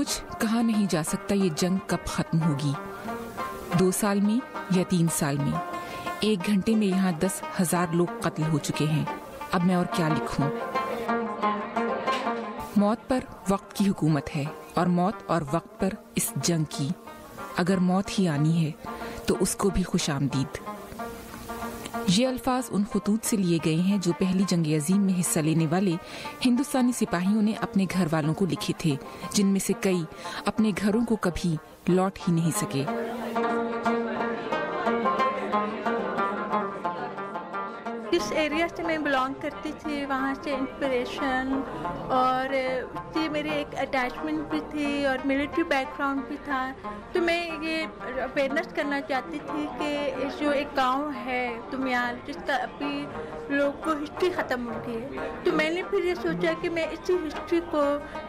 कुछ कहा नहीं जा सकता ये जंग कब खत्म होगी, 2 साल में या 3 साल में। 1 घंटे में यहाँ 10,000 लोग कत्ल हो चुके हैं। अब मैं और क्या लिखूं? मौत पर वक्त की हुकूमत है और मौत और वक्त पर इस जंग की। अगर मौत ही आनी है तो उसको भी खुशामदीद। ये अल्फाज उन खुतूत से लिए गए हैं जो पहली जंग अजीम में हिस्सा लेने वाले हिंदुस्तानी सिपाहियों ने अपने घर वालों को लिखे थे, जिनमें से कई अपने घरों को कभी लौट ही नहीं सके। जिस एरिया से मैं बिलोंग करती थी वहाँ से इंस्पिरेशन और उससे मेरी एक अटैचमेंट भी थी और मिलिट्री बैकग्राउंड भी था। तो मैं ये अवेयरनेस करना चाहती थी कि जो एक गांव है दुमियाल, जिसका अभी लोगों को हिस्ट्री ख़त्म हो गई है, तो मैंने फिर ये सोचा कि मैं इसी हिस्ट्री को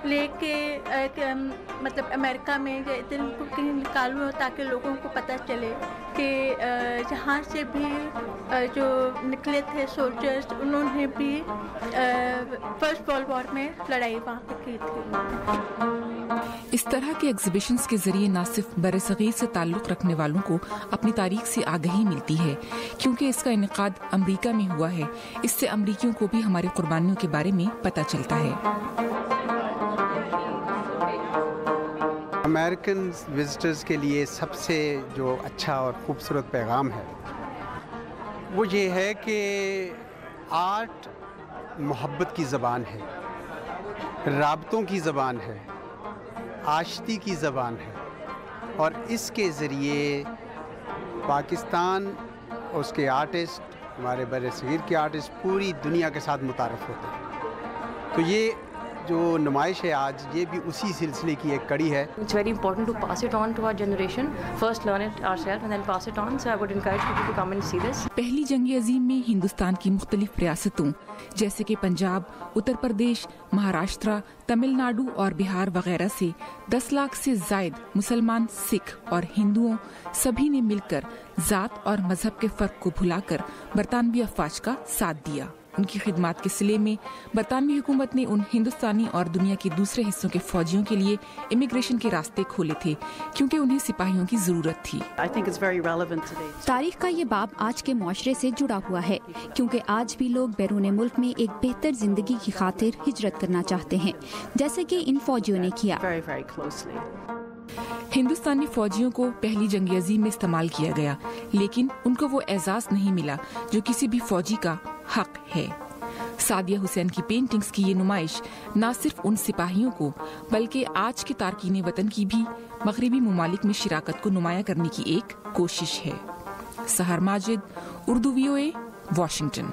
लेके मतलब अमेरिका में या इधर को कहीं निकालूँ ताकि लोगों को पता चले कि जहाँ से भी जो निकले थे सोल्जर्स, उन्होंने भी फर्स्ट वर्ल्ड वॉर में लड़ाई वहाँ पे की थी। इस तरह के एग्जीबिशंस के जरिए न सिर्फ बरसगीर से ताल्लुक़ रखने वालों को अपनी तारीख से आगाही मिलती है, क्योंकि इसका इनेकाद अमेरिका में हुआ है। इससे अमरीकियों को भी हमारी कुर्बानियों के बारे में पता चलता है। अमेरिकन विजिटर्स के लिए सबसे जो अच्छा और ख़ूबसूरत पैगाम है वो ये है कि आर्ट मोहब्बत की ज़बान है, राबतों की ज़बान है, आशिकी की ज़बान है, और इसके ज़रिए पाकिस्तान और उसके आर्टिस्ट, हमारे बरसगीर के आर्टिस्ट पूरी दुनिया के साथ मुतारफ़ होते हैं। तो ये जो नुमाइश है आज, ये भी उसी सिलसिले की एक कड़ी है। It's very important to pass it on to our generation. First learn it ourselves and then pass it on. So I would encourage people to come and see this. पहली जंग अजीम में हिंदुस्तान की मुख्तलिफ रियासतों जैसे कि पंजाब, उत्तर प्रदेश, महाराष्ट्र, तमिलनाडु और बिहार वगैरह से 10 लाख से जायद मुसलमान, सिख और हिंदुओं सभी ने मिलकर जात और मजहब के फर्क को भुलाकर बरतानवी अफवाज का साथ दिया। उनकी खिदमत के सिले में बरतानवी हुकूमत ने उन हिंदुस्तानी और दुनिया के दूसरे हिस्सों के फौजियों के लिए इमिग्रेशन के रास्ते खोले थे, क्योंकि उन्हें सिपाहियों की जरूरत थी। तारीख का ये बाब आज के मुआशरे से जुड़ा हुआ है, क्योंकि आज भी लोग बैरून मुल्क में एक बेहतर जिंदगी की खातिर हिजरत करना चाहते हैं, जैसे कि इन फौजियों ने किया। हिंदुस्तानी फौजियों को पहली जंग अजीम में इस्तेमाल किया गया, लेकिन उनको वो एजाज नहीं मिला जो किसी भी फौजी का हक है। सादिया हुसैन की पेंटिंग्स की ये नुमाइश न सिर्फ उन सिपाहियों को बल्कि आज के तारकीन वतन की भी मगरिबी मुमालिक में शिराकत को नुमाया करने की एक कोशिश है। सहर माजिद, उर्दू VOA, वाशिंगटन।